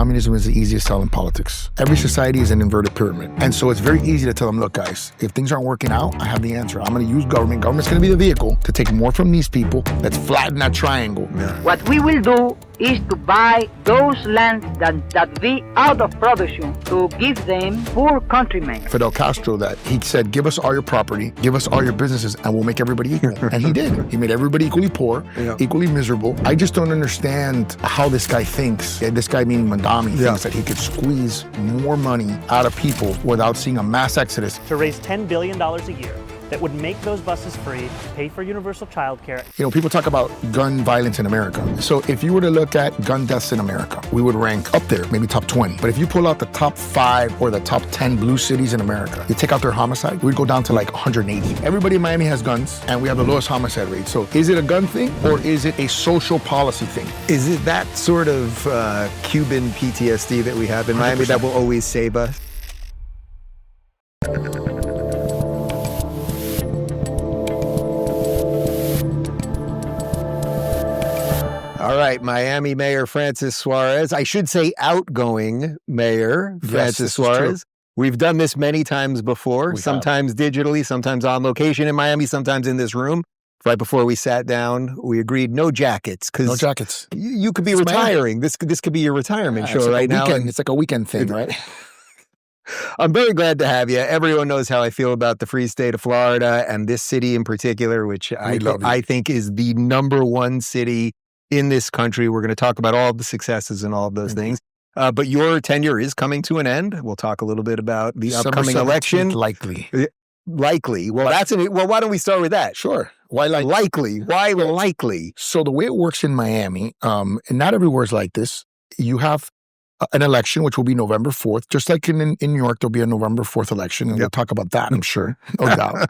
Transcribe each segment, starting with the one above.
communism is the easiest sell in politics. Every society is an inverted pyramid. And so it's very easy to tell them, look, guys, if things aren't working out, I have the answer. I'm going to use government. Government's going to be the vehicle to take more from these people. Let's flatten that triangle. Yeah. What we will do is to buy those lands that be out of production to give them poor countrymen. Fidel Castro, that he said, give us all your property, give us all your businesses, and we'll make everybody equal. And he did. He made everybody equally poor, equally miserable. I just don't understand how this guy thinks, and this guy meaning Mamdani, thinks that he could squeeze more money out of people without seeing a mass exodus. To raise $10 billion a year that would make those buses free, pay for universal child care. You know, people talk about gun violence in America. So if you were to look at gun deaths in America, we would rank up there, maybe top 20. But if you pull out the top 5 or the top 10 blue cities in America, you take out their homicide, we'd go down to like 180. Everybody in Miami has guns, and we have the lowest homicide rate. So is it a gun thing, or is it a social policy thing? Is it that sort of Cuban PTSD that we have in Miami 100%. That will always save us? All right, Miami Mayor Francis Suarez. I should say outgoing Mayor Francis Suarez. We've done this many times before, sometimes digitally, sometimes on location in Miami, sometimes in this room. Right before we sat down, we agreed no jackets. No jackets. You could be retiring. This could be your retirement show right now. It's like a weekend thing, right? I'm very glad to have you. Everyone knows how I feel about the free state of Florida and this city in particular, which I think is the #1 city in this country. We're going to talk about all of the successes and all of those things. But your tenure is coming to an end. We'll talk a little bit about the upcoming election. Likely. Well, why don't we start with that? Sure. Why likely? Why likely? So the way it works in Miami, and not everywhere is like this, you have an election, which will be November 4th. Just like in New York, there'll be a November 4th election. And we'll talk about that, I'm sure. No doubt.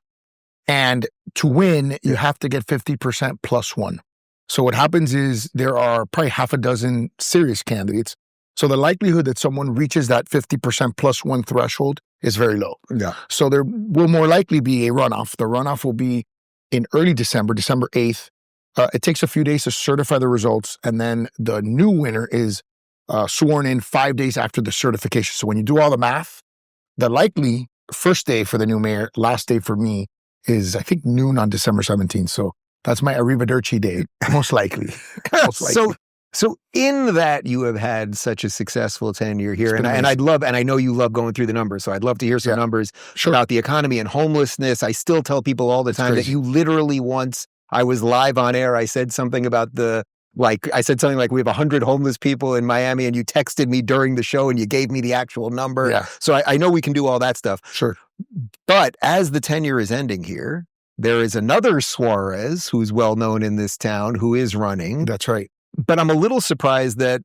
And to win, you have to get 50% plus one. So what happens is there are probably half a dozen serious candidates. So the likelihood that someone reaches that 50% plus one threshold is very low. Yeah. So there will more likely be a runoff. The runoff will be in early December 8th. It takes a few days to certify the results. And then the new winner is sworn in 5 days after the certification. So when you do all the math, the likely first day for the new mayor, last day for me is, I think, noon on December 17th. So that's my arrivederci day, most likely. So in that you have had such a successful tenure here, and I know you love going through the numbers, so I'd love to hear some numbers about the economy and homelessness. I still tell people all the time that you literally once, I was live on air, I said something about I said something like we have 100 homeless people in Miami, and you texted me during the show and you gave me the actual number. Yeah. So I know we can do all that stuff. Sure. But as the tenure is ending here, there is another Suarez who's well known in this town who is running. That's right. But I'm a little surprised that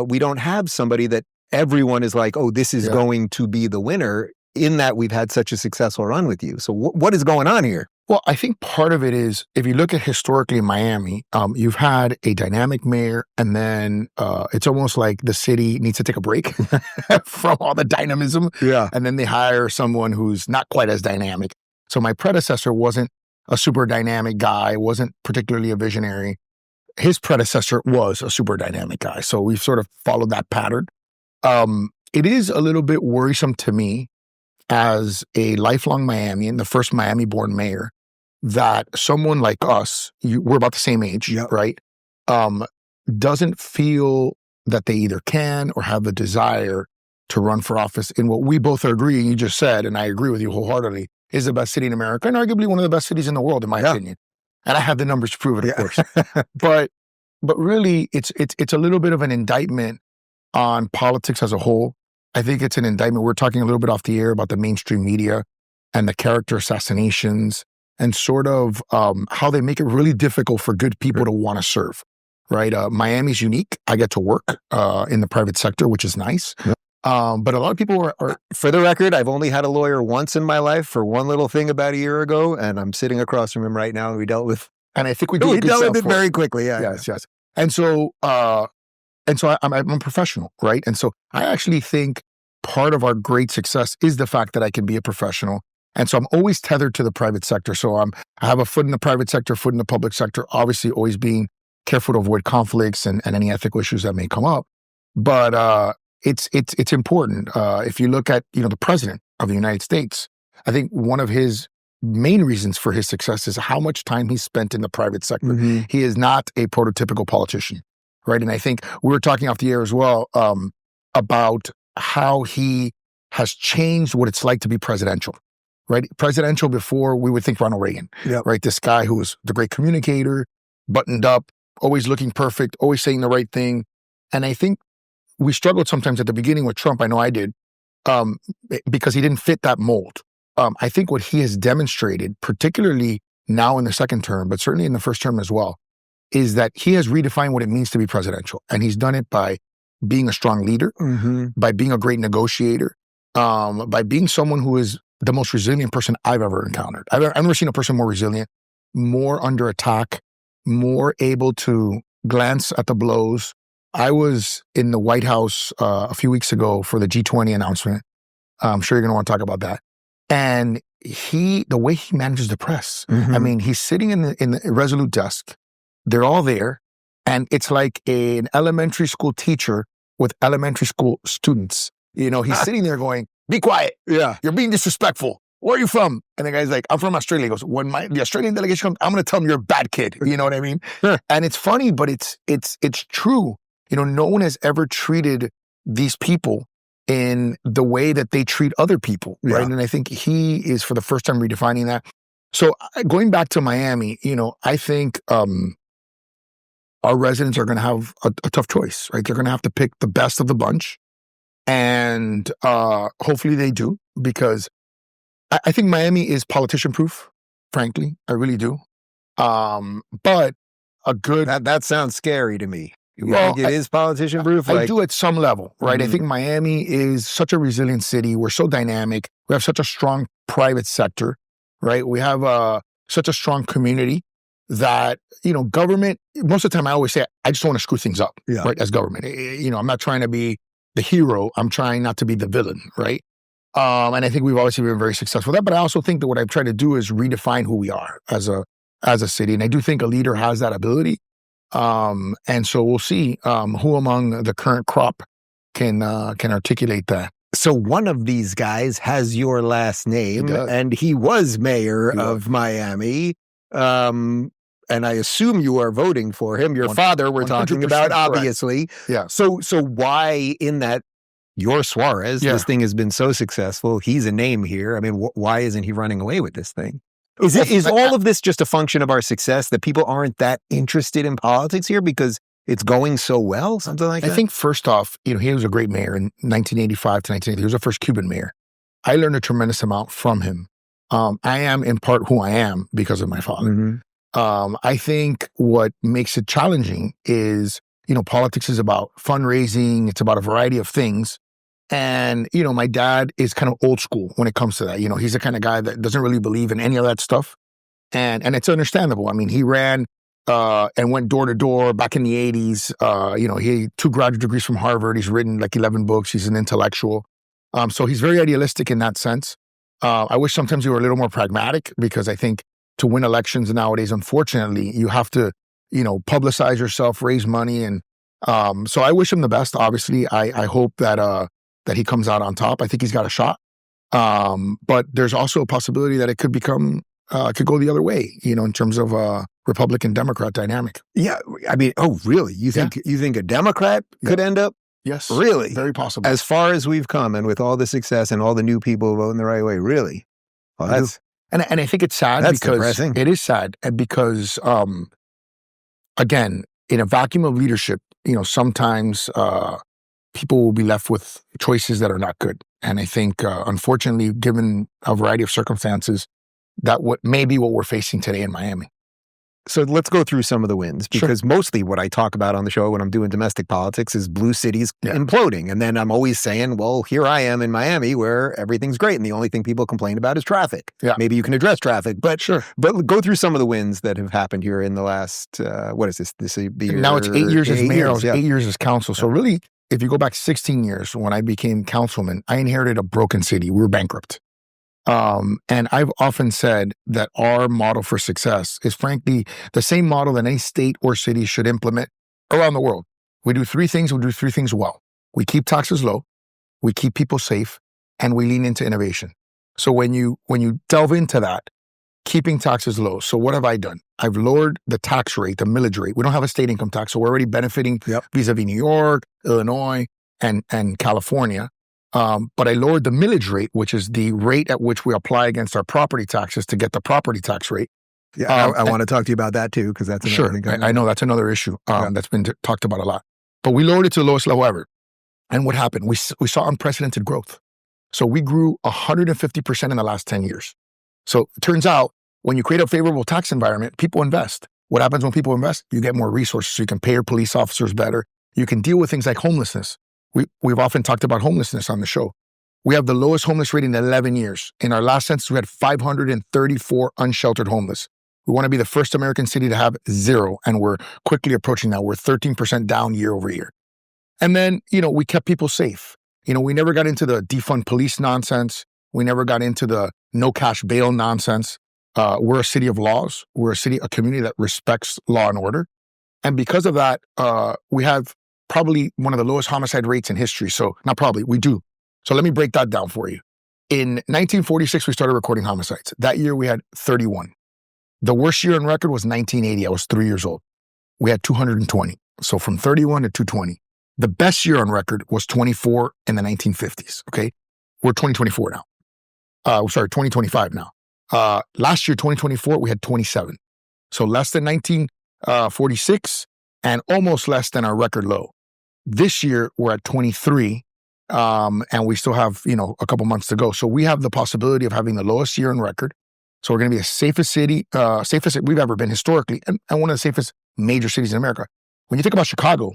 we don't have somebody that everyone is like, oh, this is going to be the winner, in that we've had such a successful run with you. So what is going on here? Well, I think part of it is, if you look at historically in Miami, you've had a dynamic mayor, and then it's almost like the city needs to take a break from all the dynamism. Yeah. And then they hire someone who's not quite as dynamic. So my predecessor wasn't a super dynamic guy, wasn't particularly a visionary. His predecessor was a super dynamic guy. So we've sort of followed that pattern. It is a little bit worrisome to me as a lifelong Miamian, the first Miami-born mayor, that someone like us, we're about the same age, right? Doesn't feel that they either can or have the desire to run for office in what we both are agreeing, you just said, and I agree with you wholeheartedly, is the best city in America, and arguably one of the best cities in the world, in my opinion. And I have the numbers to prove it, of course. But really, it's a little bit of an indictment on politics as a whole. I think it's an indictment. We're talking a little bit off the air about the mainstream media and the character assassinations and sort of how they make it really difficult for good people to want to serve, right? Miami's unique. I get to work in the private sector, which is nice. But a lot of people are... For the record, I've only had a lawyer once in my life for one little thing about a year ago, and I'm sitting across from him right now, and we dealt with... And I think we dealt with it very quickly, Yes. And so I'm a professional, right? And so I actually think part of our great success is the fact that I can be a professional. And so I'm always tethered to the private sector. So I have a foot in the private sector, foot in the public sector, obviously always being careful to avoid conflicts and any ethical issues that may come up. But it's important. If you look at, the president of the United States, I think one of his main reasons for his success is how much time he spent in the private sector. Mm-hmm. He is not a prototypical politician, right? And I think we were talking off the air as well about how he has changed what it's like to be presidential, right? Presidential before, we would think Ronald Reagan, right? This guy who was the great communicator, buttoned up, always looking perfect, always saying the right thing. And I think we struggled sometimes at the beginning with Trump. I know I did, because he didn't fit that mold. I think what he has demonstrated, particularly now in the second term, but certainly in the first term as well, is that he has redefined what it means to be presidential. And he's done it by being a strong leader, by being a great negotiator, by being someone who is the most resilient person I've ever encountered. I've never seen a person more resilient, more under attack, more able to glance at the blows. I was in the White House a few weeks ago for the G20 announcement. I'm sure you're going to want to talk about that. And the way he manages the press, I mean, he's sitting in the Resolute desk. They're all there. And it's like an elementary school teacher with elementary school students. He's sitting there going, be quiet. Yeah. You're being disrespectful. Where are you from? And the guy's like, I'm from Australia. He goes, when the Australian delegation comes, I'm going to tell them you're a bad kid. You know what I mean? And it's funny, but it's true. No one has ever treated these people in the way that they treat other people, right? And I think he is, for the first time, redefining that. So going back to Miami, I think our residents are going to have a tough choice, right? They're going to have to pick the best of the bunch. And hopefully they do, because I think Miami is politician-proof, frankly. I really do. But a good... That sounds scary to me. You think it is politician-proof? I do at some level, right? I think Miami is such a resilient city. We're so dynamic. We have such a strong private sector, right? We have such a strong community that, government, most of the time I always say, I just don't want to screw things up, right, as government. I'm not trying to be the hero. I'm trying not to be the villain, right? And I think we've obviously been very successful with that. But I also think that what I've tried to do is redefine who we are as a city. And I do think a leader has that ability. And so we'll see who among the current crop can articulate that. So one of these guys has your last name, and he was mayor of Miami. And I assume you are voting for him. Your father, we're talking about, obviously. Yeah. So why in that you're Suarez, this thing has been so successful, he's a name here. I mean, why isn't he running away with this thing? Is all of this just a function of our success, that people aren't that interested in politics here because it's going so well? Something like that? I think first off, he was a great mayor in 1985 to 1980. He was the first Cuban mayor. I learned a tremendous amount from him. I am in part who I am because of my father. I think what makes it challenging is, politics is about fundraising. It's about a variety of things. And, my dad is kind of old school when it comes to that. He's the kind of guy that doesn't really believe in any of that stuff. And it's understandable. I mean, he ran and went door to door back in the 80s. He had 2 graduate degrees from Harvard. He's written like 11 books. He's an intellectual. So he's very idealistic in that sense. I wish sometimes you were a little more pragmatic, because I think to win elections nowadays, unfortunately, you have to, publicize yourself, raise money. And so I wish him the best. Obviously, I hope that he comes out on top. I think he's got a shot. But there's also a possibility that it could become, could go the other way, in terms of Republican-Democrat dynamic. Yeah. I mean, oh, really? You think a Democrat could end up? Yes. Really? Very possible. As far as we've come, and with all the success and all the new people voting the right way, really? Well, that's... And I think it's sad, that's because depressing. It is sad, because, again, in a vacuum of leadership, sometimes people will be left with choices that are not good. And I think, unfortunately, given a variety of circumstances, that may be what we're facing today in Miami. So let's go through some of the wins, because mostly what I talk about on the show when I'm doing domestic politics is blue cities imploding. And then I'm always saying, well, here I am in Miami where everything's great. And the only thing people complain about is traffic. Yeah. Maybe you can address traffic, but But go through some of the wins that have happened here in the last, what is this? This year? Now it's 8 years as mayor, 8 years as council. So really, if you go back 16 years when I became councilman, I inherited a broken city. We were bankrupt. And I've often said that our model for success is frankly the same model that any state or city should implement around the world. We do 3 things, we do 3 things well. We keep taxes low, we keep people safe, and we lean into innovation. So when you delve into that, keeping taxes low. So what have I done? I've lowered the tax rate, the millage rate. We don't have a state income tax, so we're already benefiting vis-a-vis New York, Illinois, and California. But I lowered the millage rate, which is the rate at which we apply against our property taxes to get the property tax rate. Yeah, I want to talk to you about that too, because that's another thing. I know that's another issue that's been talked about a lot. But we lowered it to the lowest level ever. And what happened? We saw unprecedented growth. So we grew 150% in the last 10 years. So it turns out when you create a favorable tax environment, people invest. What happens when people invest? You get more resources. So you can pay your police officers better. You can deal with things like homelessness. We've often talked about homelessness on the show. We have the lowest homeless rate in 11 years. In our last census, we had 534 unsheltered homeless. We want to be the first American city to have 0, and we're quickly approaching that. We're 13% down year over year. And then, we kept people safe. We never got into the defund police nonsense. We never got into the no cash bail nonsense. We're a city of laws. We're a community that respects law and order. And because of that, we have probably one of the lowest homicide rates in history. So not probably, we do. So let me break that down for you. In 1946, we started recording homicides. That year we had 31. The worst year on record was 1980. I was 3 years old. We had 220. So from 31 to 220. The best year on record was 24 in the 1950s. Okay. We're 2024 now. 2025 now. Last year, 2024, we had 27. So less than 1946 and almost less than our record low. This year, we're at 23, and we still have, a couple months to go. So we have the possibility of having the lowest year on record. So we're going to be the safest city we've ever been historically, and one of the safest major cities in America. When you think about Chicago,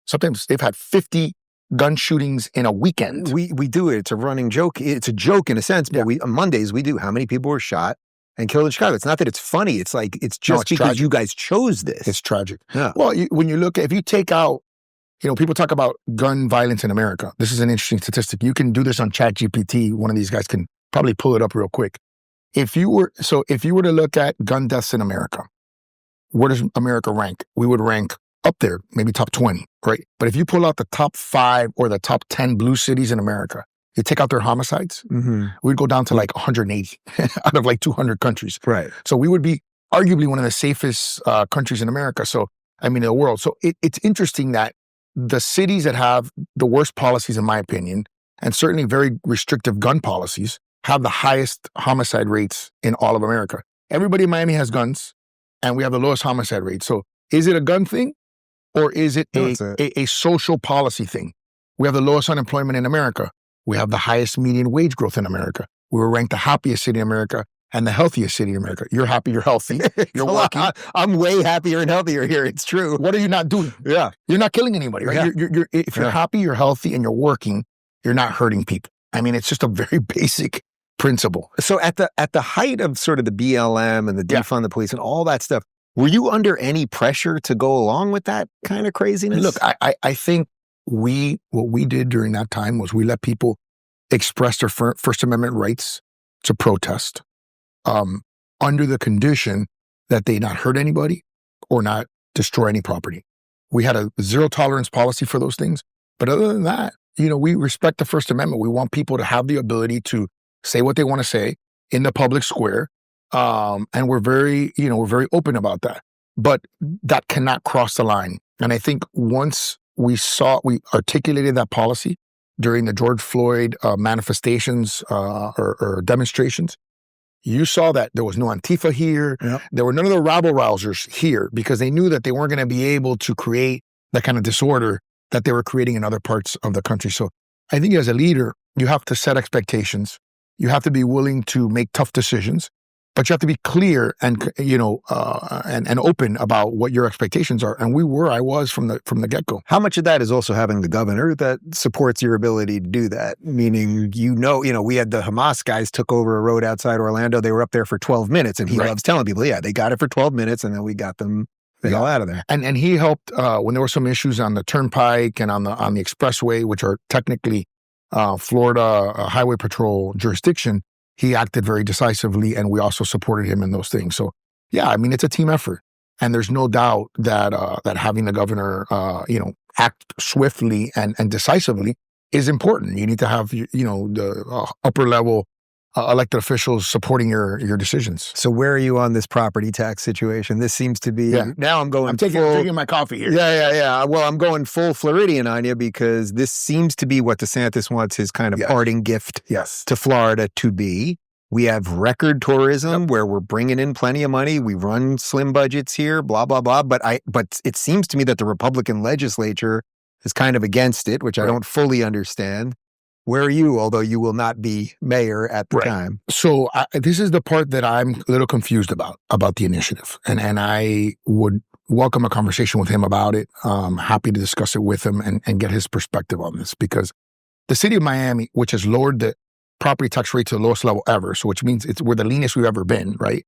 sometimes they've had 50 gun shootings in a weekend. We do it. It's a running joke. It's a joke in a sense, but on Mondays we do. How many people were shot and killed in Chicago? It's not that it's funny. It's like, it's just because tragic. You guys chose this. It's tragic. Yeah. Well, when you look, if you take out, people talk about gun violence in America. This is an interesting statistic. You can do this on ChatGPT. One of these guys can probably pull it up real quick. If you were to look at gun deaths in America, where does America rank? We would rank up there, maybe top 20, right? But if you pull out the top 5 or the top 10 blue cities in America, you take out their homicides, we'd go down to like 180 out of like 200 countries. Right. So we would be arguably one of the safest countries in America. So, in the world. So it's interesting that the cities that have the worst policies, in my opinion, and certainly very restrictive gun policies, have the highest homicide rates in all of America. Everybody in Miami has guns, and we have the lowest homicide rate. So is it a gun thing? Or is it a social policy thing? We have the lowest unemployment in America. We have the highest median wage growth in America. We were ranked the happiest city in America and the healthiest city in America. You're happy, you're healthy, you're working. I'm way happier and healthier here. It's true. What are you not doing? Yeah. You're not killing anybody, right? Yeah. If you're happy, you're healthy, and you're working, you're not hurting people. It's just a very basic principle. So at the height of sort of the BLM and the defund the police and all that stuff, were you under any pressure to go along with that kind of craziness? Look, I think what we did during that time was we let people express their First Amendment rights to protest under the condition that they not hurt anybody or not destroy any property. We had a zero tolerance policy for those things. But other than that, we respect the First Amendment. We want people to have the ability to say what they want to say in the public square. And we're very open about that, but that cannot cross the line. And I think once we articulated that policy during the George Floyd manifestations or demonstrations, you saw that there was no Antifa here. Yep. There were none of the rabble-rousers here because they knew that they weren't going to be able to create that kind of disorder that they were creating in other parts of the country. So I think as a leader, you have to set expectations. You have to be willing to make tough decisions. But you have to be clear and and open about what your expectations are. And I was from the get-go. How much of that is also having the governor that supports your ability to do that? Meaning, we had the Hamas guys took over a road outside Orlando. They were up there for 12 minutes, and he loves telling people, they got it for 12 minutes, and then we got them the hell out of there. And he helped when there were some issues on the turnpike and on the expressway, which are technically Florida Highway Patrol jurisdiction. He acted very decisively, and we also supported him in those things. So, it's a team effort. And there's no doubt that that having the governor, act swiftly and decisively is important. You need to have, the upper level elected officials supporting your decisions. So where are you on this property tax situation? This seems to be, now I'm taking my coffee here. Yeah. Well, I'm going full Floridian on you because this seems to be what DeSantis wants his kind of parting gift to Florida to be. We have record tourism where we're bringing in plenty of money. We run slim budgets here, blah, blah, blah. But it seems to me that the Republican legislature is kind of against it, which I don't fully understand. Where are you, although you will not be mayor at the time? So this is the part that I'm a little confused about the initiative. And I would welcome a conversation with him about it. Happy to discuss it with him and get his perspective on this, because the city of Miami, which has lowered the property tax rate to the lowest level ever, so which means we're the leanest we've ever been, right?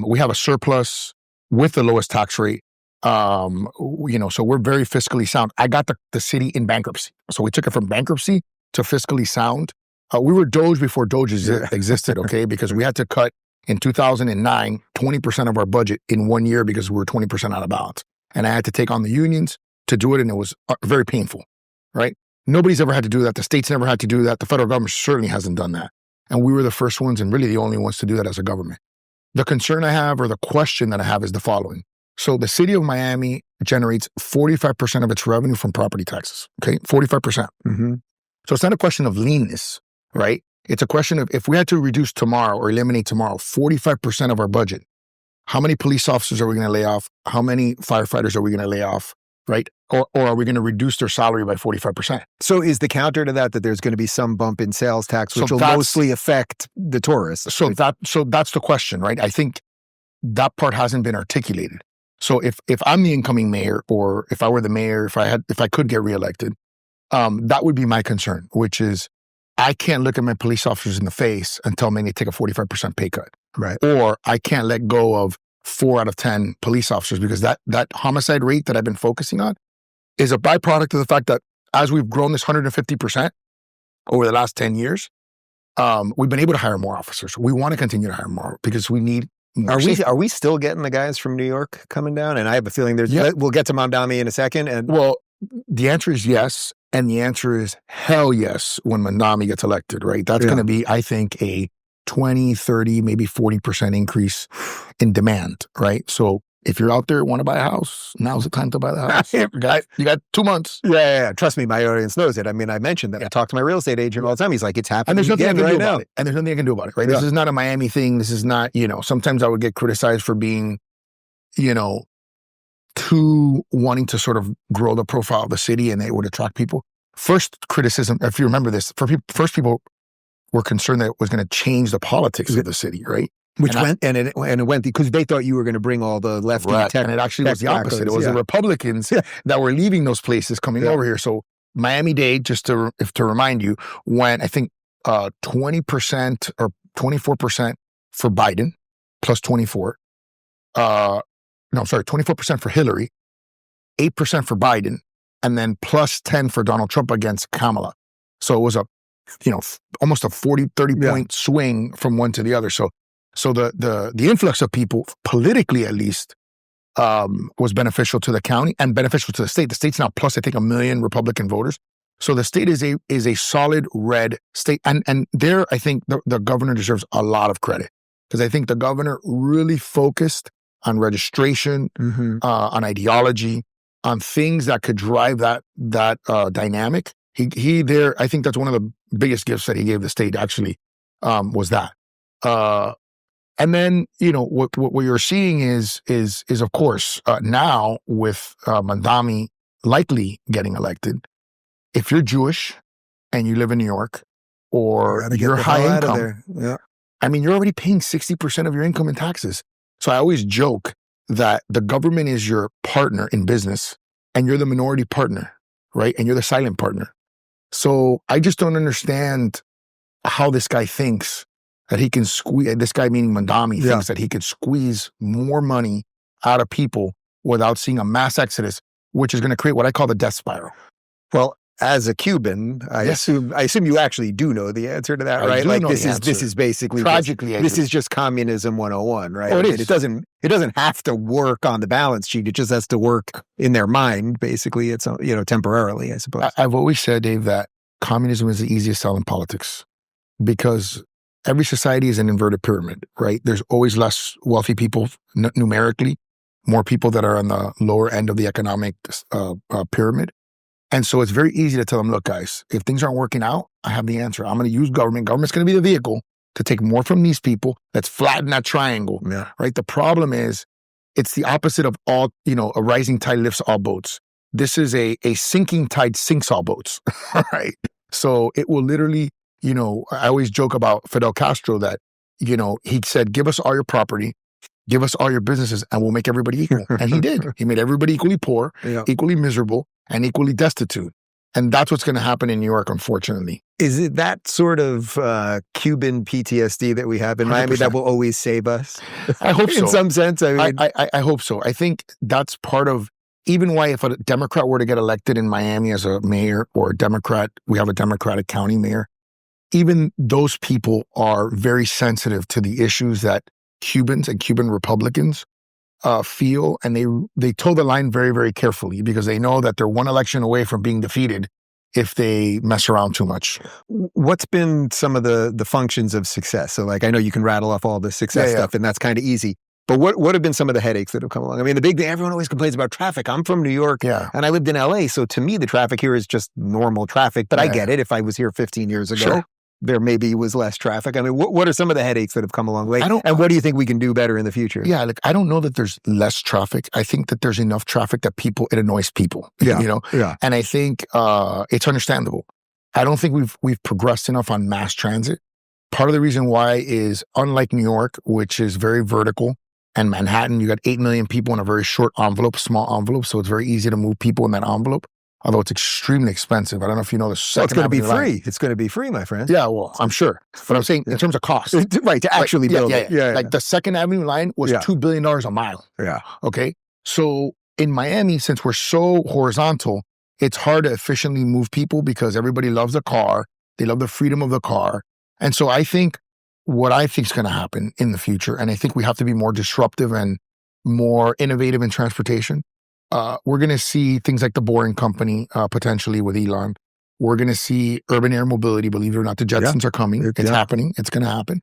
We have a surplus with the lowest tax rate. So we're very fiscally sound. I got the city in bankruptcy. So we took it from bankruptcy to fiscally sound. We were Doge before Doge existed, okay? Because we had to cut in 2009, 20% of our budget in 1 year because we were 20% out of balance. And I had to take on the unions to do it, and it was very painful, right? Nobody's ever had to do that. The states never had to do that. The federal government certainly hasn't done that. And we were the first ones and really the only ones to do that as a government. The concern I have, or the question that I have, is the following. So the city of Miami generates 45% of its revenue from property taxes, okay? 45%. Mm-hmm. So it's not a question of leanness, right? It's a question of, if we had to reduce tomorrow or eliminate tomorrow 45% of our budget, how many police officers are we going to lay off? How many firefighters are we going to lay off, right? Or are we going to reduce their salary by 45%? So is the counter to that there's going to be some bump in sales tax, which will mostly affect the tourists? So that's the question, right? I think that part hasn't been articulated. So if I'm the incoming mayor, or if I were the mayor, if I could get reelected, that would be my concern, which is I can't look at my police officers in the face and tell them they need to take a 45% pay cut. Right. Or I can't let go of 4 out of 10 police officers, because that homicide rate that I've been focusing on is a byproduct of the fact that as we've grown this 150% over the last 10 years, we've been able to hire more officers. We want to continue to hire more because we need more. Are we still getting the guys from New York coming down? And I have a feeling we'll get to Mamdani in a second. Well, the answer is yes. And the answer is hell yes when Mamdani gets elected, right? That's going to be, I think, a 20, 30, maybe 40% increase in demand, right? So if you're out there, want to buy a house, now's the time to buy the house. You got 2 months. Yeah. Trust me, my audience knows it. I mean, I mentioned that. I talk to my real estate agent all the time. He's like, it's happening. And there's nothing I can do about it. And there's nothing I can do about it, right? Yeah. This is not a Miami thing. This is not, sometimes I would get criticized for being, too wanting to sort of grow the profile of the city, and it would attract people. First criticism, if you remember this, first people were concerned that it was going to change the politics of the city, right? It went because they thought you were going to bring all the lefty tech, and it actually was the opposite. It was the Republicans that were leaving those places coming over here. So Miami-Dade, just to remind you, went, I think, 20% or 24% for Biden, plus 24. 24% for Hillary, 8% for Biden, and then plus 10 for Donald Trump against Kamala. So it was almost a 30 point swing from one to the other. So the influx of people, politically at least, was beneficial to the county and beneficial to the state. The state's now plus, I think, 1 million Republican voters. So the state is a solid red state. And there, I think the governor deserves a lot of credit, because I think the governor really focused on registration, on ideology, on things that could drive that dynamic. He there, I think that's one of the biggest gifts that he gave the state, actually, was that. And then, what you're seeing is of course, now with Mamdani likely getting elected, if you're Jewish and you live in New York, or you're high income, I mean, you're already paying 60% of your income in taxes. So I always joke that the government is your partner in business, and you're the minority partner, right? And you're the silent partner. So I just don't understand how this guy thinks that he can squeeze, this guy meaning Mamdani, thinks that he could squeeze more money out of people without seeing a mass exodus, which is going to create what I call the death spiral. Well, as a Cuban, I assume you actually do know the answer to that, right? Like this is basically tragically this is just communism 101, right? Oh, it is. It doesn't have to work on the balance sheet. It just has to work in their mind. Basically, it's temporarily, I suppose. I've always said, Dave, that communism is the easiest sell in politics because every society is an inverted pyramid, right? There's always less wealthy people numerically, more people that are on the lower end of the economic pyramid. And so it's very easy to tell them, look, guys, if things aren't working out, I have the answer. I'm going to use government. Government's going to be the vehicle to take more from these people. Let's flatten that triangle, right? The problem is it's the opposite of all, a rising tide lifts all boats. This is a sinking tide sinks all boats, right? So it will literally, I always joke about Fidel Castro that, he said, give us all your property, give us all your businesses, and we'll make everybody equal. And he did. He made everybody equally poor, equally miserable, and equally destitute. And that's what's going to happen in New York, unfortunately. Is it that sort of Cuban PTSD that we have in Miami 100%. That will always save us? I hope so. In some sense, I mean, I hope so. I think that's part of even why if a Democrat were to get elected in Miami as a mayor or a Democrat, we have a Democratic county mayor, even those people are very sensitive to the issues that Cubans and Cuban Republicans feel, and they toe the line very, very carefully because they know that they're one election away from being defeated if they mess around too much. What's been some of the functions of success? So I know you can rattle off all the success stuff, and that's kind of easy. But what have been some of the headaches that have come along? I mean, the big thing, everyone always complains about traffic. I'm from New York, and I lived in LA, so to me, the traffic here is just normal traffic. But I get it. If I was here 15 years ago, there maybe was less traffic. I mean, what are some of the headaches that have come along lately? And what do you think we can do better in the future? Yeah, I don't know that there's less traffic. I think that there's enough traffic that it annoys people. And I think it's understandable. I don't think we've progressed enough on mass transit. Part of the reason why is unlike New York, which is very vertical, and Manhattan, you got 8 million people in a very short envelope, small envelope, so it's very easy to move people in that envelope. Although it's extremely expensive. I don't know if you know the second It's going to be free. It's going to be free, my friend. Yeah, well, I'm sure. But I'm saying in terms of cost. Right, to actually build it. Yeah. Like the Second Avenue line was $2 billion a mile. Yeah. Okay? So in Miami, since we're so horizontal, it's hard to efficiently move people because everybody loves the car. They love the freedom of the car. And so I think what I think is going to happen in the future, and I think we have to be more disruptive and more innovative in transportation. We're going to see things like the Boring Company, potentially with Elon. We're going to see urban air mobility. Believe it or not, the Jetsons are coming. It's happening. It's going to happen.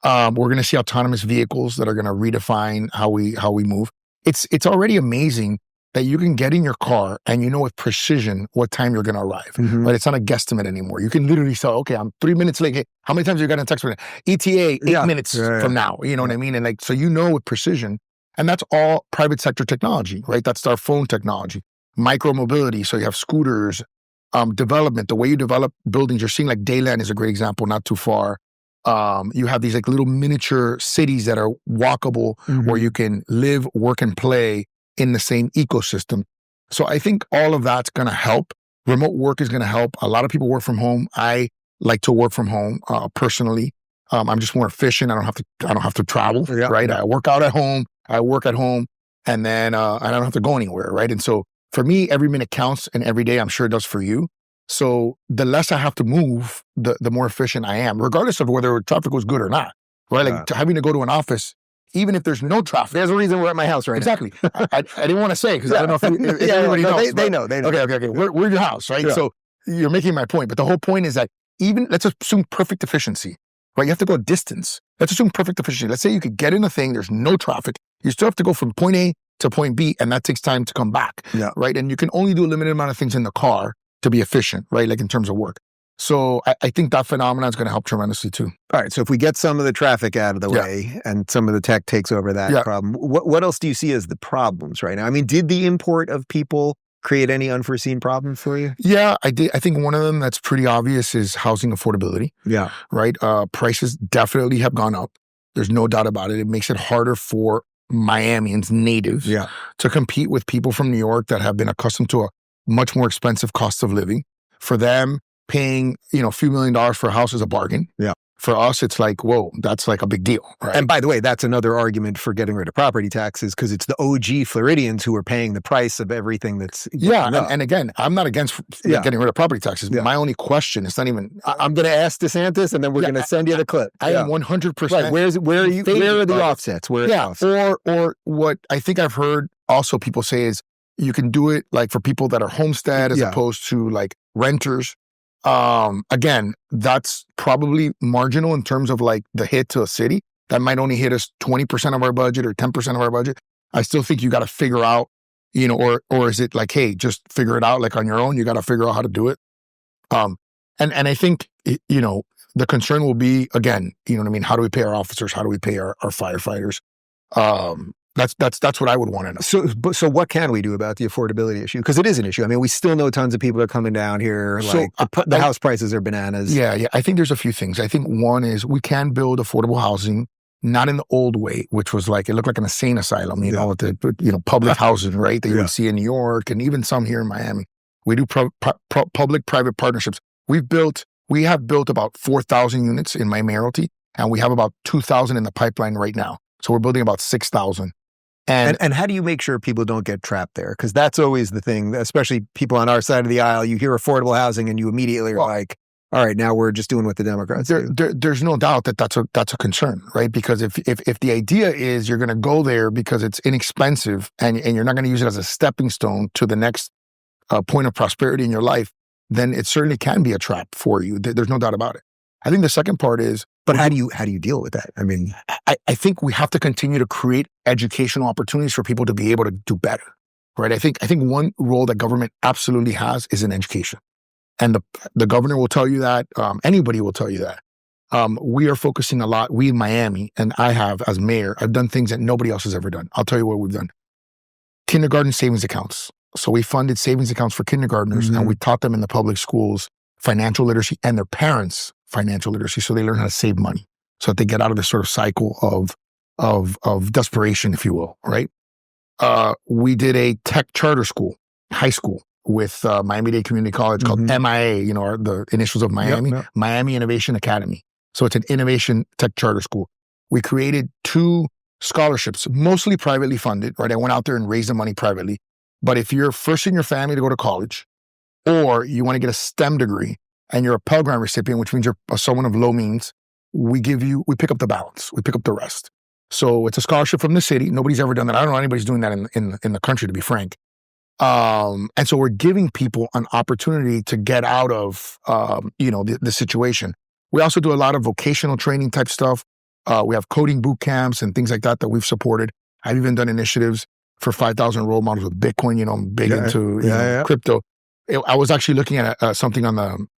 We're going to see autonomous vehicles that are going to redefine how we move. It's already amazing that you can get in your car and you know with precision what time you're going to arrive. Mm-hmm. But it's not a guesstimate anymore. You can literally say, okay, I'm 3 minutes late. Hey, how many times have you gotten a text from ETA 8 minutes from now? You know what I mean? And so you know with precision. And that's all private sector technology, right? That's our phone technology, micro mobility. So you have scooters, development, the way you develop buildings. You're seeing Dayland is a great example, not too far. You have these little miniature cities that are walkable where you can live, work, and play in the same ecosystem. So I think all of that's going to help. Remote work is going to help. A lot of people work from home. I like to work from home personally. I'm just more efficient. I don't have to travel, right? I work out at home. I work at home, and then I don't have to go anywhere, right? And so for me, every minute counts, and every day I'm sure it does for you. So the less I have to move, the more efficient I am, regardless of whether traffic was good or not, right? Having to go to an an office, even if there's no traffic. There's a reason we're at my house right now. Exactly. I didn't want to say because I don't know if everybody knows. They know. Okay. We're your house, right? Yeah. So you're making my point. But the whole point is that let's assume perfect efficiency, right? You have to go a distance. Let's assume perfect efficiency. Let's say you could get in a thing, there's no traffic. You still have to go from point A to point B, and that takes time to come back, right? And you can only do a limited amount of things in the car to be efficient, right? In terms of work. So I think that phenomenon is going to help tremendously too. All right. So if we get some of the traffic out of the way and some of the tech takes over that problem, what else do you see as the problems right now? I mean, did the import of people create any unforeseen problems for you? Yeah, I did. I think one of them that's pretty obvious is housing affordability. Yeah. Right? Prices definitely have gone up. There's no doubt about it. It makes it harder for Miamians, natives, to compete with people from New York that have been accustomed to a much more expensive cost of living. For them, paying, a few $1 million for a house is a bargain. Yeah. for us, it's like, whoa, that's like a big deal. Right? And by the way, that's another argument for getting rid of property taxes, because it's the OG Floridians who are paying the price of everything that's and again, I'm not against getting rid of property taxes. Yeah. My only question is not even. I'm going to ask DeSantis, and then we're going to send you the clip. I am 100%. Right. Where are the offsets? Or what I think I've heard also people say is you can do it like for people that are homestead as opposed to like renters. Again, that's probably marginal in terms of like the hit to a city. That might only hit us 20% of our budget or 10% of our budget. I still think you got to figure out, or is it like, hey, just figure it out like on your own? You got to figure out how to do it. And I think, the concern will be, again, you know what I mean? How do we pay our officers? How do we pay our firefighters? That's what I would want to know. So what can we do about the affordability issue? Because it is an issue. I mean, we still know tons of people are coming down here. The house prices are bananas. Yeah. I think there's a few things. I think one is we can build affordable housing, not in the old way, which was like, it looked like an insane asylum, with the, public housing, right? That you would see in New York and even some here in Miami. We do public-private partnerships. We have built about 4,000 units in my mayoralty, and we have about 2,000 in the pipeline right now. So we're building about 6,000. And how do you make sure people don't get trapped there? Because that's always the thing, especially people on our side of the aisle. You hear affordable housing and you immediately are like, all right, now we're just doing what the Democrats do. There's no doubt that that's a concern, right? Because if the idea is you're going to go there because it's inexpensive and you're not going to use it as a stepping stone to the next point of prosperity in your life, then it certainly can be a trap for you. There's no doubt about it. I think the second part is, but how do you deal with that? I mean, I think we have to continue to create educational opportunities for people to be able to do better, right? I think one role that government absolutely has is in education. And the governor will tell you that, anybody will tell you that. We are focusing a lot, we in Miami, and I have as mayor, I've done things that nobody else has ever done. I'll tell you what we've done. Kindergarten savings accounts. So we funded savings accounts for kindergartners, and we taught them in the public schools financial literacy and their parents financial literacy, so they learn how to save money, so that they get out of this sort of cycle of desperation, if you will, right? We did a tech charter school, high school, with Miami-Dade Community College called MIA, the initials of Miami, Miami Innovation Academy. So it's an innovation tech charter school. We created 2 scholarships, mostly privately funded, right? I went out there and raised the money privately. But if you're first in your family to go to college, or you want to get a STEM degree, and you're a Pell Grant recipient, which means you're someone of low means, we pick up the balance. We pick up the rest. So it's a scholarship from the city. Nobody's ever done that. I don't know anybody's doing that in the country, to be frank. And so we're giving people an opportunity to get out of, the situation. We also do a lot of vocational training type stuff. We have coding boot camps and things like that we've supported. I've even done initiatives for 5,000 role models with Bitcoin. I'm big into crypto. I was actually looking at something on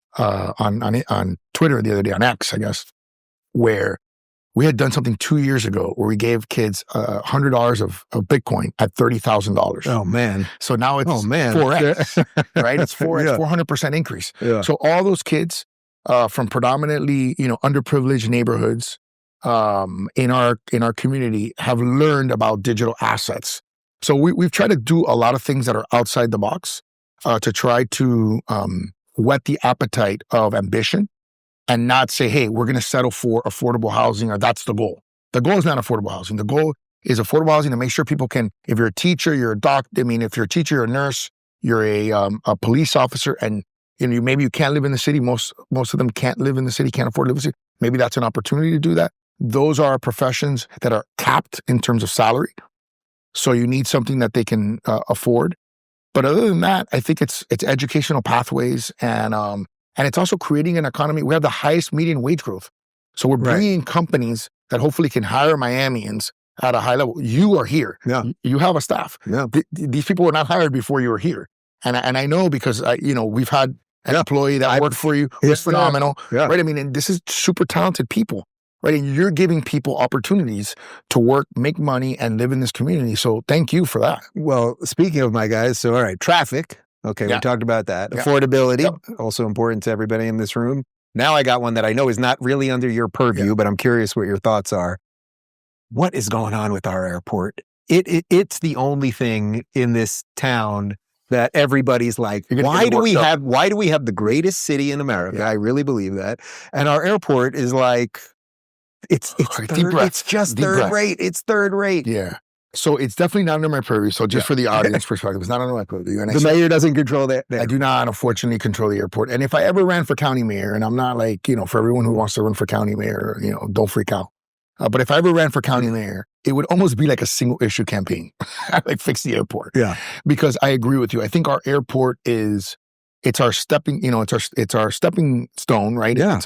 Twitter the other day, on X, I guess, where we had done something 2 years ago where we gave kids $100 of Bitcoin at $30,000. Oh man! So now it's 4x, right? It's 400% increase. Yeah. So all those kids from predominantly underprivileged neighborhoods in our community have learned about digital assets. So we've tried to do a lot of things that are outside the box to try to whet the appetite of ambition, and not say, hey, we're going to settle for affordable housing, or that's the goal. The goal is not affordable housing. The goal is affordable housing to make sure people can, if you're a teacher, you're a doctor, if you're a teacher, you're a nurse, you're a police officer, and maybe you can't live in the city. Most of them can't live in the city, can't afford to live in the city. Maybe that's an opportunity to do that. Those are professions that are capped in terms of salary. So you need something that they can afford. But other than that, I think it's educational pathways, and it's also creating an economy. We have the highest median wage growth. So we're bringing companies that hopefully can hire Miamians at a high level. You are here. Yeah. You have a staff. Yeah. These people were not hired before you were here. And I know because, we've had an employee that worked for you who's phenomenal. Yeah. Right? And this is super talented people. Right. And you're giving people opportunities to work, make money, and live in this community. So thank you for that. Well, speaking of my guys, so all right, traffic. Okay, we talked about that. Yeah. Affordability, also important to everybody in this room. Now I got one that I know is not really under your purview, but I'm curious what your thoughts are. What is going on with our airport? It's the only thing in this town that everybody's like, why do we have the greatest city in America? I really believe that. And our airport is like, it's just third rate. It's third rate. Yeah. So it's definitely not under my purview. So just for the audience perspective, it's not under my purview. And the mayor doesn't control that. I do not, unfortunately, control the airport. And if I ever ran for county mayor, and I'm not like, for everyone who wants to run for county mayor, don't freak out. But if I ever ran for county mayor, it would almost be like a single issue campaign, like fix the airport. Yeah. Because I agree with you. I think our airport it's our stepping stone, right? Yeah.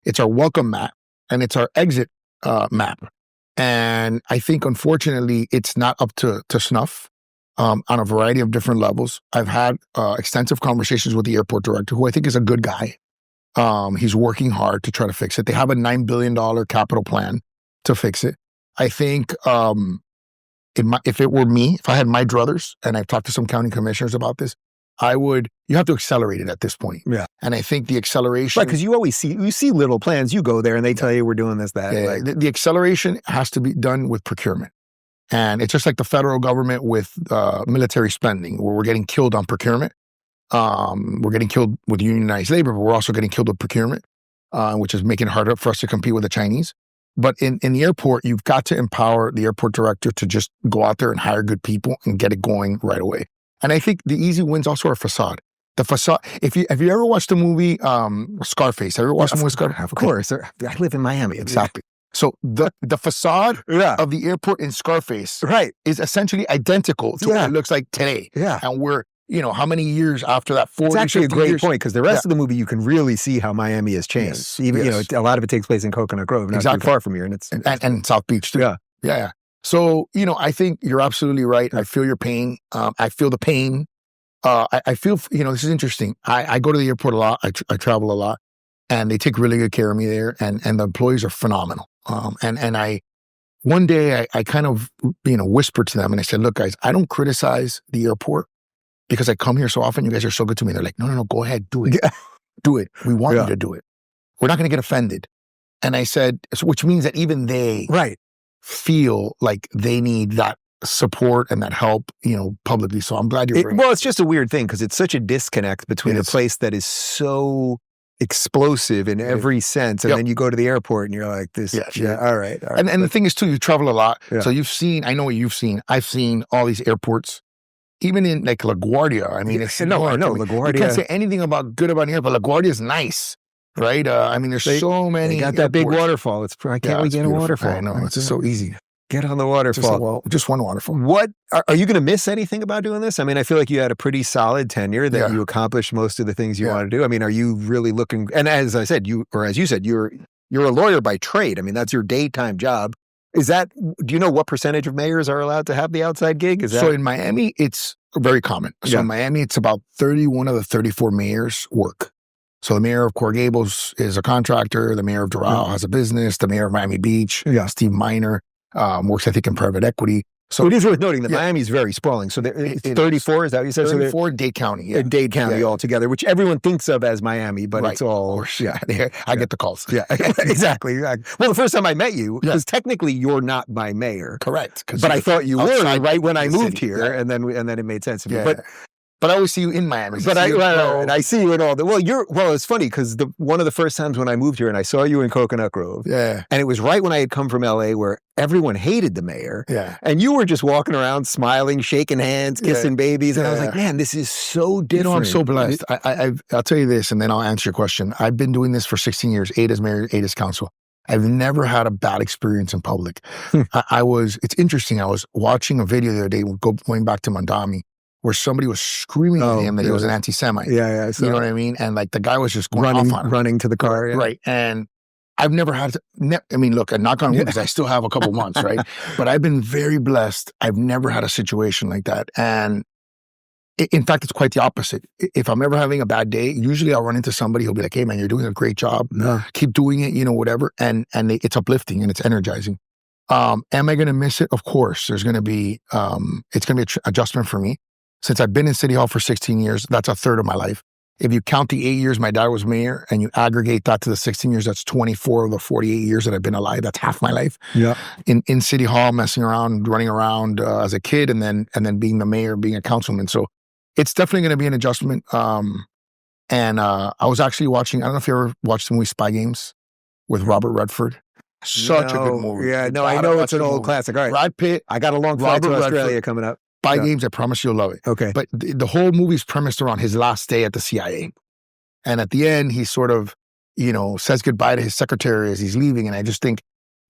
It's our welcome map and it's our exit map. And I think, unfortunately, it's not up to snuff on a variety of different levels. I've had extensive conversations with the airport director, who I think is a good guy. He's working hard to try to fix it. They have a $9 billion capital plan to fix it. I think if it were me, if I had my druthers, and I've talked to some county commissioners about this, you have to accelerate it at this point. Yeah. And I think the acceleration... Right, because you see little plans. You go there and they tell you we're doing this, that. Yeah, like, the acceleration has to be done with procurement. And it's just like the federal government with military spending, where we're getting killed on procurement. We're getting killed with unionized labor, but we're also getting killed with procurement, which is making it harder for us to compete with the Chinese. But in the airport, you've got to empower the airport director to just go out there and hire good people and get it going right away. And I think the easy wins also are facade. The facade. Have you ever watched the movie Scarface? Have you ever watched the movie Scarface? Of course. I live in Miami. Exactly. So the facade of the airport in Scarface is essentially identical to what it looks like today. Yeah. And we're, how many years after that? 40, it's actually a great years? point, because the rest of the movie, you can really see how Miami has changed. Yes. Even, a lot of it takes place in Coconut Grove, not too far from here. And South Beach too. Yeah. So, I think you're absolutely right. I feel your pain. I feel the pain. I feel, this is interesting. I go to the airport a lot. I travel a lot, and they take really good care of me there. And the employees are phenomenal. One day I kind of, whispered to them and I said, look, guys, I don't criticize the airport because I come here so often. You guys are so good to me. They're like, no, go ahead. Do it. Do it. We want you to do it. We're not going to get offended. And I said, which means that even they feel like they need that support and that help, publicly. So I'm glad you're well, it's just a weird thing, because it's such a disconnect between a place that is so explosive in every sense, and then you go to the airport and you're like, this, all right. And the thing is too, you travel a lot. So I know what you've seen. I've seen all these airports, even in like LaGuardia. I mean, it's LaGuardia. You can't say anything good about here, but LaGuardia is nice. Right? There's so many. They got that big waterfall. Can't we get a waterfall? I know. It's just so easy. Get on the waterfall. Just one waterfall. What are you going to miss anything about doing this? I mean, I feel like you had a pretty solid tenure that you accomplished most of the things you want to do. I mean, are you really looking? And as I said, as you said, you're a lawyer by trade. I mean, that's your daytime job. Do you know what percentage of mayors are allowed to have the outside gig? So in Miami, it's very common. So in Miami, it's about 31 of the 34 mayors work. So the mayor of Coral Gables is a contractor. The mayor of Doral has a business. The mayor of Miami Beach, Steve Miner, works, I think, in private equity. So it is worth noting that Miami's very sprawling. So it's 34, is that what you said? 34 in Dade County. In Dade County altogether, which everyone thinks of as Miami, but it's all... I get the calls. Yeah, exactly. Well, the first time I met you, because technically you're not my mayor. Correct. But I thought you were right when I moved here, and then it made sense to me. But I always see you in Miami. But I see you in all the... Well, it's funny, because one of the first times when I moved here and I saw you in Coconut Grove, and it was right when I had come from LA, where everyone hated the mayor, and you were just walking around smiling, shaking hands, kissing babies, and I was like, man, this is so different. I'm so blessed. I'll tell you this, and then I'll answer your question. I've been doing this for 16 years, 8 as mayor, 8 as council. I've never had a bad experience in public. It's interesting. I was watching a video the other day, going back to Mamdani, where somebody was screaming at him that he was an anti-Semite. You know what I mean? And like the guy was just going off on him. Running to the car. Right. And I've never had look, and knock on wood, because I still have a couple months, right? But I've been very blessed. I've never had a situation like that. And in fact, it's quite the opposite. If I'm ever having a bad day, usually I'll run into somebody who'll be like, hey man, you're doing a great job. Keep doing it, whatever. And it's uplifting and it's energizing. Am I going to miss it? Of course. There's going to be, it's going to be an adjustment for me. Since I've been in City Hall for 16 years, that's a third of my life. If you count the 8 years my dad was mayor and you aggregate that to the 16 years, that's 24 of the 48 years that I've been alive. That's half my life. In City Hall, messing around, running around as a kid, and then being the mayor, being a councilman. So it's definitely going to be an adjustment. And I was actually watching, I don't know if you ever watched the movie Spy Games with Robert Redford. Such a good movie. Yeah, no, I know it's an old classic. All right. Brad Pitt. I got a long flight to Australia coming up. Spy Games, I promise you'll love it. Okay. But the whole movie's premised around his last day at the CIA. And at the end, he sort of, says goodbye to his secretary as he's leaving. And I just think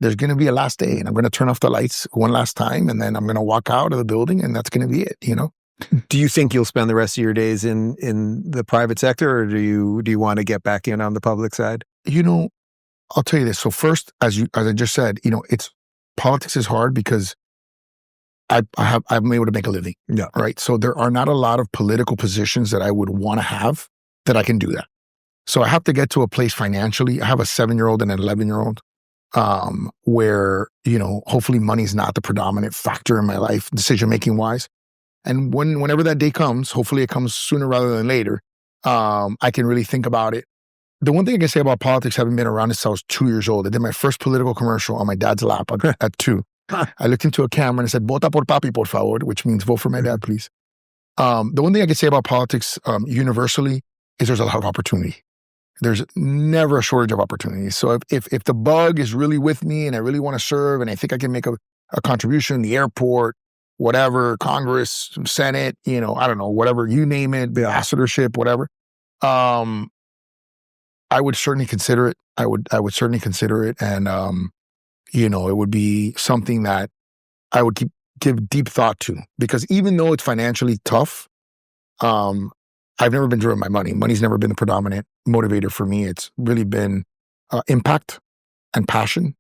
there's going to be a last day and I'm going to turn off the lights one last time. And then I'm going to walk out of the building and that's going to be it, Do you think you'll spend the rest of your days in the private sector, or do you want to get back in on the public side? I'll tell you this. So first, as I just said, politics is hard because I'm able to make a living. Yeah. Right. So there are not a lot of political positions that I would want to have that I can do that. So I have to get to a place financially. I have a 7-year-old and an 11-year-old, where, hopefully money's not the predominant factor in my life, decision-making wise. And whenever that day comes, hopefully it comes sooner rather than later, I can really think about it. The one thing I can say about politics, having been around since I was 2 years old, I did my first political commercial on my dad's lap at 2. I looked into a camera and I said, "Vota por papi, por favor," which means vote for my dad, please. The one thing I can say about politics universally is there's a lot of opportunity. There's never a shortage of opportunities. So if the bug is really with me and I really want to serve and I think I can make a contribution, the airport, whatever, Congress, Senate, I don't know, whatever, you name it, ambassadorship, whatever, I would certainly consider it. I would certainly consider it. And, it would be something that I would give deep thought to, because even though it's financially tough, I've never been driven by money. Money's never been the predominant motivator for me. It's really been impact and passion.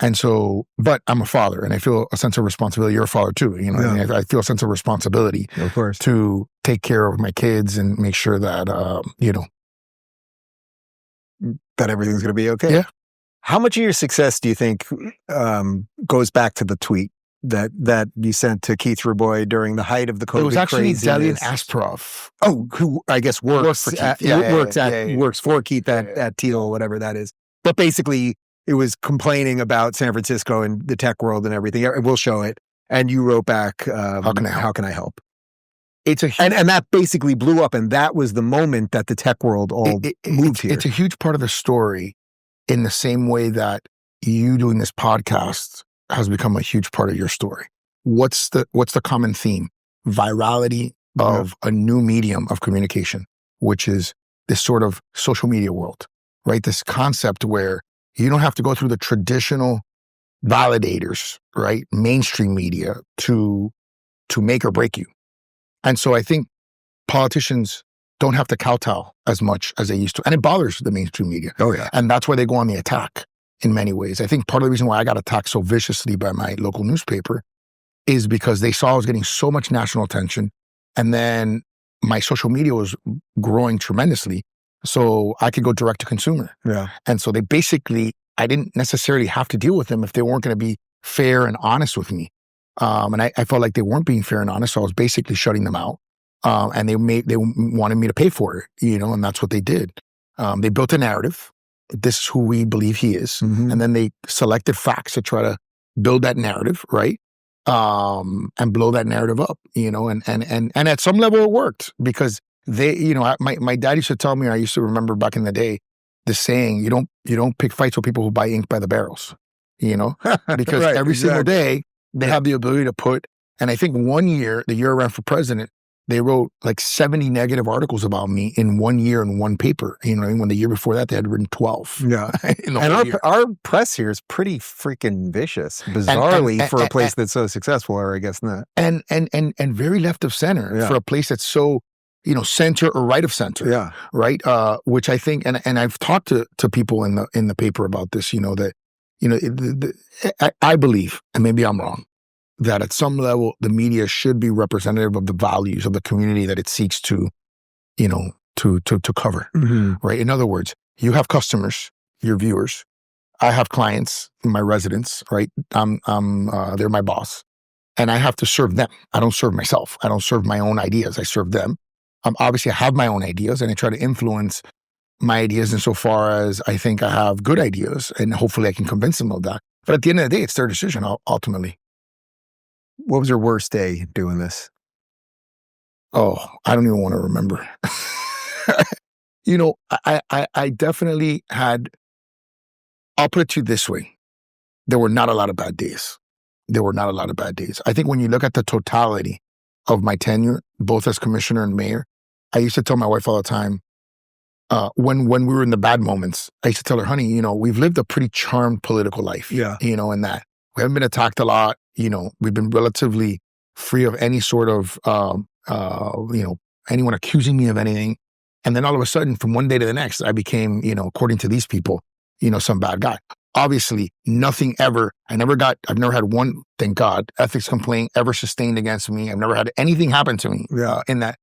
And so, but I'm a father and I feel a sense of responsibility. You're a father too. I feel a sense of responsibility, of course, to take care of my kids and make sure that, that everything's going to be okay. Yeah. How much of your success do you think goes back to the tweet that you sent to Keith Raboy during the height of the COVID craziness? It was actually Delian Asproff. Oh, who I guess works for Keith at Teal, whatever that is. But basically, it was complaining about San Francisco and the tech world and everything. We'll show it. And you wrote back, how can I help? It's and that basically blew up. And that was the moment that the tech world moved here. It's a huge part of the story, in the same way that you doing this podcast has become a huge part of your story. What's the common theme? Virality of a new medium of communication, which is this sort of social media world, right? This concept where you don't have to go through the traditional validators, right? Mainstream media to make or break you. And so I think politicians don't have to kowtow as much as they used to. And it bothers the mainstream media. Oh, yeah. And that's why they go on the attack in many ways. I think part of the reason why I got attacked so viciously by my local newspaper is because they saw I was getting so much national attention. And then my social media was growing tremendously. So I could go direct to consumer. Yeah. And so I didn't necessarily have to deal with them if they weren't going to be fair and honest with me. And I felt like they weren't being fair and honest. So I was basically shutting them out. And they wanted me to pay for it, and that's what they did. They built a narrative. This is who we believe he is. Mm-hmm. And then they selected facts to try to build that narrative, right? And blow that narrative up, and at some level it worked, because they, my dad used to tell me, I used to remember back in the day, the saying, you don't pick fights with people who buy ink by the barrels, because right, every single day they have the ability to put, and I think one year, the year I ran for president, they wrote like 70 negative articles about me in 1 year in one paper. When the year before that, they had written 12. Yeah. And our press here is pretty freaking vicious, bizarrely, for a place that's so successful, or I guess not. And very left of center for a place that's so, center or right of center. Yeah. Right. Which I think, and I've talked to people in the paper about this, that, I believe, and maybe I'm wrong, that at some level, the media should be representative of the values of the community that it seeks to cover, mm-hmm. right? In other words, you have customers, your viewers. I have clients, my residents, right? They're my boss, and I have to serve them. I don't serve myself. I don't serve my own ideas. I serve them. Obviously, I have my own ideas, and I try to influence my ideas insofar as I think I have good ideas, and hopefully I can convince them of that. But at the end of the day, it's their decision ultimately. What was your worst day doing this? Oh, I don't even want to remember. You know, I definitely had, I'll put it to you this way. There were not a lot of bad days. I think when you look at the totality of my tenure, both as commissioner and mayor, I used to tell my wife all the time, when we were in the bad moments, I used to tell her, honey, you know, we've lived a pretty charmed political life, you know, in that we haven't been attacked a lot. You know, we've been relatively free of any sort of, you know, anyone accusing me of anything. And then all of a sudden, from one day to the next, I became, you know, according to these people, you know, some bad guy. Obviously, nothing ever, I've never had one, thank God, ethics complaint ever sustained against me. I've never had anything happen to me in that.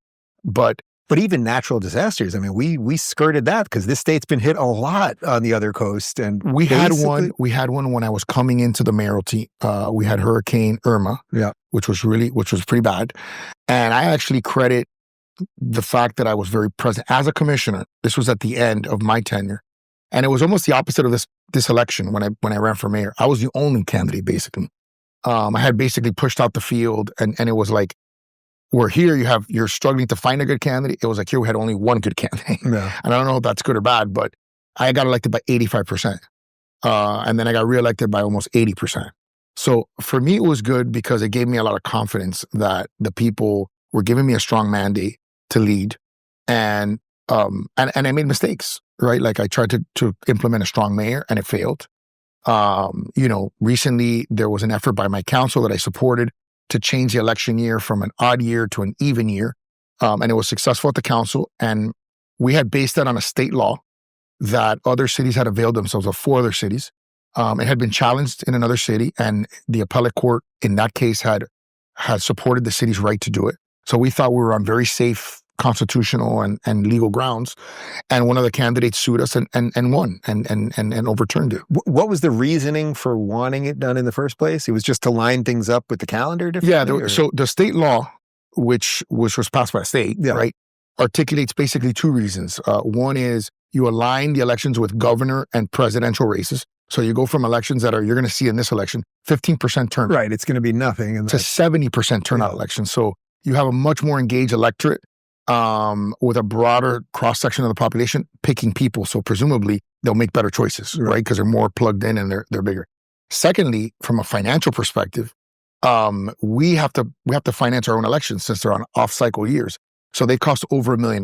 But even natural disasters, I mean, we skirted that because this state's been hit a lot on the other coast. And we had one when I was coming into the mayoralty. We had Hurricane Irma, which was pretty bad. And I actually credit the fact that I was very present as a commissioner. This was at the end of my tenure. And it was almost the opposite of this election when I ran for mayor. I was the only candidate, basically. I had basically pushed out the field, and it was like, we're here, you're struggling to find a good candidate. It was like, here we had only one good candidate. Yeah. And I don't know if that's good or bad, but I got elected by 85%. And then I got reelected by almost 80%. So for me, it was good because it gave me a lot of confidence that the people were giving me a strong mandate to lead. And I made mistakes, right? Like I tried to implement a strong mayor and it failed. You know, recently there was an effort by my council that I supported to change the election year from an odd year to an even year. And it was successful at the council. And we had based that on a state law that other cities had availed themselves of, 4 other cities. It had been challenged in another city, and the appellate court in that case had supported the city's right to do it. So we thought we were on very safe constitutional and legal grounds. And one of the candidates sued us and won and overturned it. What was the reasoning for wanting it done in the first place? It was just to line things up with the calendar differently? Yeah, so the state law, which was passed by a state, right, articulates basically 2 reasons. One is you align the elections with governor and presidential races. So you go from elections that you're going to see in this election, 15% turnout. Right, it's going to be nothing. To 70% turnout elections. So you have a much more engaged electorate with a broader cross-section of the population picking people. So presumably they'll make better choices, right? Because they're more plugged in and they're bigger. Secondly, from a financial perspective, we have to finance our own elections since they're on off-cycle years. So they cost over $1 million.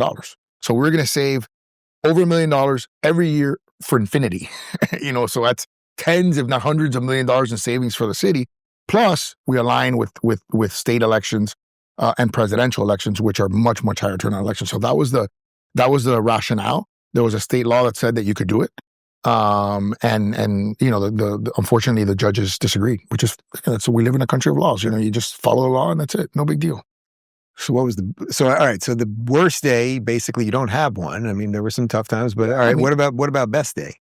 So we're going to save over $1 million every year for infinity. You know, so that's tens, if not hundreds of $1 millions in savings for the city. Plus, we align with state elections and presidential elections, which are much, much higher turnout elections. So that was the rationale. There was a state law that said that you could do it. And you know, unfortunately, the judges disagreed, which is, so we live in a country of laws. You know, you just follow the law and that's it. No big deal. So all right. So the worst day, basically, you don't have one. I mean, there were some tough times, but all right. What about best day?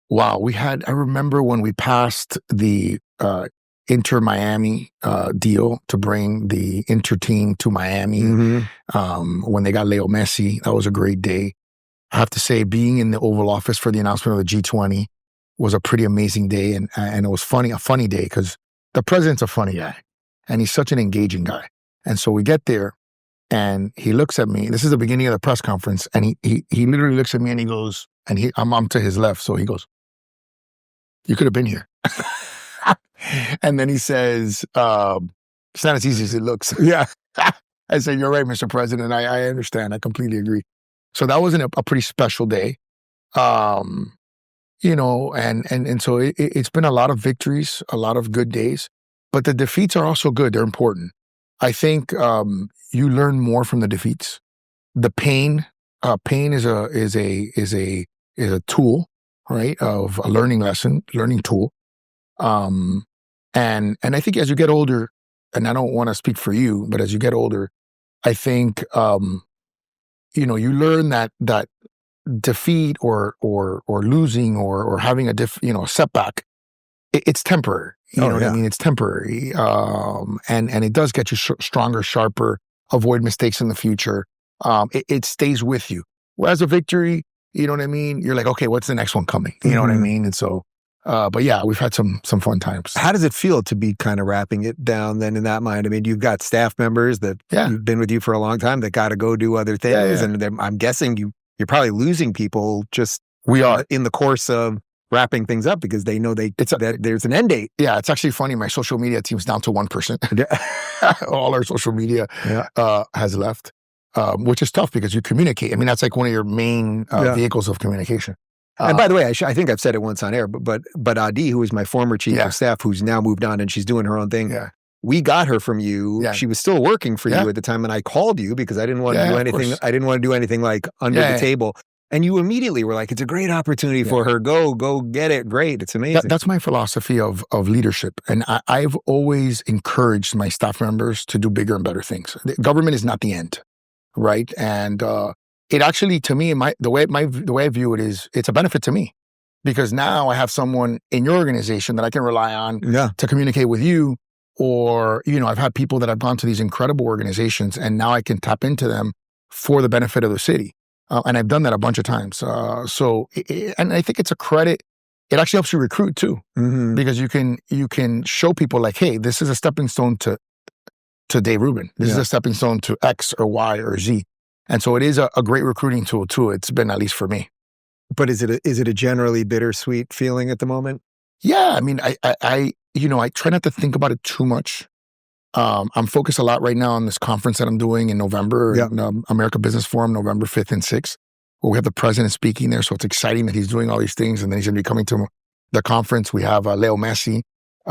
Wow. I remember when we passed the Inter-Miami deal to bring the Inter team to Miami. When they got Leo Messi, that was a great day. I have to say, being in the Oval Office for the announcement of the G20 was a pretty amazing day. And it was a funny day because the president's a funny guy and he's such an engaging guy. And so we get there and he looks at me. This is the beginning of the press conference. And he literally looks at me and he goes, and I'm to his left. So he goes, "You could have been here." And then he says, "It's not as easy as it looks." Yeah. I said, "You're right, Mr. President. I understand. I completely agree." So that was a pretty special day. You know, and so it's been a lot of victories, a lot of good days, but the defeats are also good. They're important. I think you learn more from the defeats. The pain is a tool, right? Of a learning tool. And I think as you get older, and I don't want to speak for you, but as you get older, I think, you know, you learn that defeat or losing or having a setback, it's temporary. You know what I mean? It's temporary. And it does get you stronger, sharper, avoid mistakes in the future. It stays with you. Whereas a victory, you know what I mean? You're like, okay, what's the next one coming? You know what I mean? And so, But yeah, we've had some fun times. How does it feel to be kind of wrapping it down then in that mind? I mean, you've got staff members that have been with you for a long time that got to go do other things. And I'm guessing you're probably losing people just in the course of wrapping things up because they know that there's an end date. Yeah, it's actually funny. My social media team's down to 1%. All our social media has left, which is tough because you communicate. I mean, that's like one of your main vehicles of communication. And by the way, I think I've said it once on air, but Adi, who was my former chief of staff, who's now moved on and she's doing her own thing. Yeah. We got her from you. Yeah. She was still working for you at the time, and I called you because I didn't want to do anything. I didn't want to do anything like under the table. And you immediately were like, "It's a great opportunity for her. Go get it. Great, it's amazing." That's my philosophy of leadership, and I've always encouraged my staff members to do bigger and better things. The government is not the end, right? And it actually, to me, the way I view it is, it's a benefit to me because now I have someone in your organization that I can rely on to communicate with you. Or, I've had people that have gone to these incredible organizations and now I can tap into them for the benefit of the city. And I've done that a bunch of times. And I think it's a credit. It actually helps you recruit too, because you can show people like, hey, this is a stepping stone to Dave Rubin. This is a stepping stone to X or Y or Z. And so it is a great recruiting tool too. It's been, at least for me. But is it a generally bittersweet feeling at the moment? Yeah. I mean, I try not to think about it too much. I'm focused a lot right now on this conference that I'm doing in November, America Business Forum, November 5th and 6th, where we have the president speaking there. So it's exciting that he's doing all these things. And then he's going to be coming to the conference. We have Leo Messi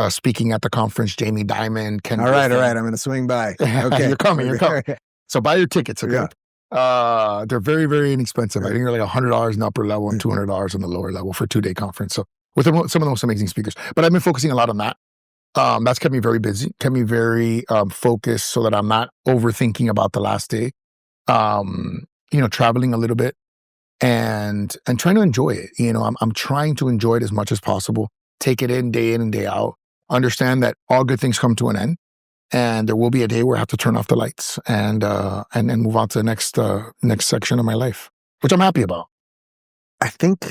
speaking at the conference, Jamie Dimon, Ken All right. I'm going to swing by. Okay. You're coming. So buy your tickets, okay? Yeah. They're very, very inexpensive. I think they're like $100 in the upper level and $200 on the lower level for a 2-day conference. So with some of the most amazing speakers. But I've been focusing a lot on that. That's kept me very busy, kept me very focused so that I'm not overthinking about the last day. Traveling a little bit and trying to enjoy it. I'm trying to enjoy it as much as possible. Take it in and day out. Understand that all good things come to an end. And there will be a day where I have to turn off the lights and move on to the next section of my life, which I'm happy about. I think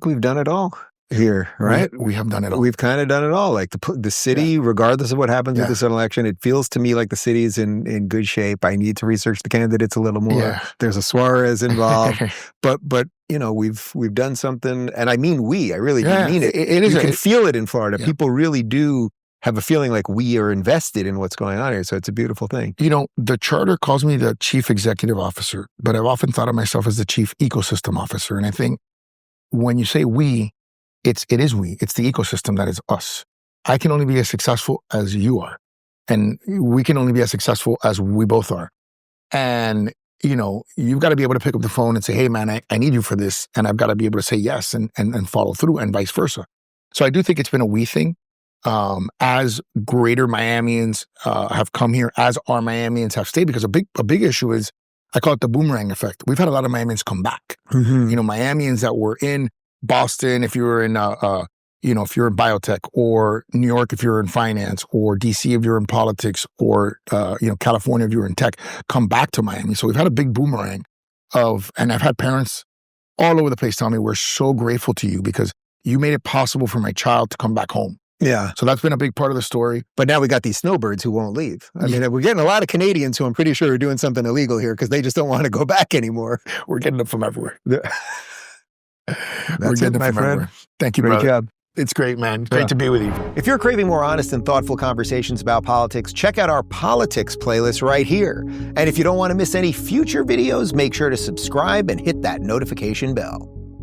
we've done it all here, right? We have done it all. We've kind of done it all. Like the city, regardless of what happens with this election, it feels to me like the city's in good shape. I need to research the candidates a little more. Yeah. There's a Suarez involved, but we've done something, and I mean I really do mean it. You can feel it in Florida. Yeah. People really do have a feeling like we are invested in what's going on here. So it's a beautiful thing. The charter calls me the chief executive officer, but I've often thought of myself as the chief ecosystem officer. And I think when you say we, it is we. It's the ecosystem that is us. I can only be as successful as you are. And we can only be as successful as we both are. And, you've got to be able to pick up the phone and say, hey, man, I need you for this. And I've got to be able to say yes and follow through and vice versa. So I do think it's been a we thing. As greater Miamians have come here, as our Miamians have stayed, because a big issue is, I call it the boomerang effect. We've had a lot of Miamians come back. Miamians that were in Boston, if you were in, if you're in biotech, or New York, if you're in finance, or DC, if you're in politics, or, California, if you're in tech, come back to Miami. So we've had a big boomerang and I've had parents all over the place tell me, we're so grateful to you because you made it possible for my child to come back home. Yeah. So that's been a big part of the story. But now we got these snowbirds who won't leave. I mean, we're getting a lot of Canadians who I'm pretty sure are doing something illegal here because they just don't want to go back anymore. We're getting them from everywhere. That's it, my friend. Everywhere. Thank you, Great brother. job. It's great, man. Great to be with you. If you're craving more honest and thoughtful conversations about politics, check out our politics playlist right here. And if you don't want to miss any future videos, make sure to subscribe and hit that notification bell.